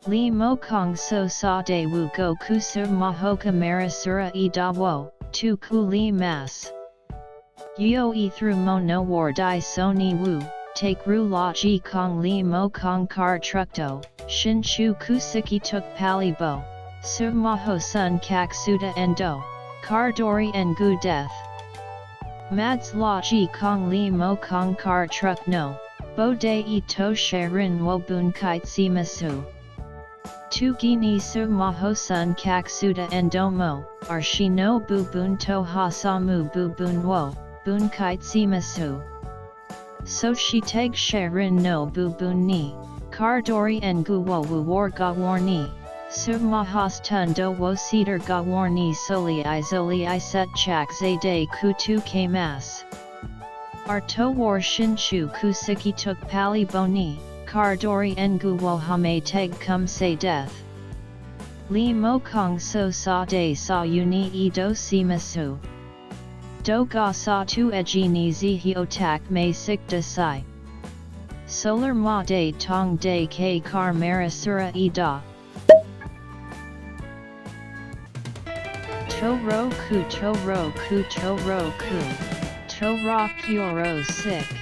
Limo kong so sa de wu go kusur maho kamera sura e da wo, tu ku li mas. Yo e through mo no war di so ni wu, take ru la ji kong li mo kong car truck do, shin chu kusiki tuk pali bo, sur maho sun kak suda endo, car dori en gu death. Mads la ji kong li mo kong car truck no, bo de e to sherin wo bun kite si masu. Tu gini su maho sun kak suda endo mo, ar shi no bu bun to ha samu bu bun wo, bun kite si masu. So shi teg sherin no bu bun ni, car dori en gu wo wu war ga war ni, sur mahas tun do wo cedar ga war ni soli I set chak ze de ku tu ke mas. Ar to war shin chu kusiki tuk pali boni, car dori en gu wo hame teg kum se death. Li mo kong so sa de sa uni e do si masu. Do ga sa tu eji ni zi hio tak me sik de sai. Solar ma de tong de ke car marasura e da. To roku to roku to roku. To rock yoro sick.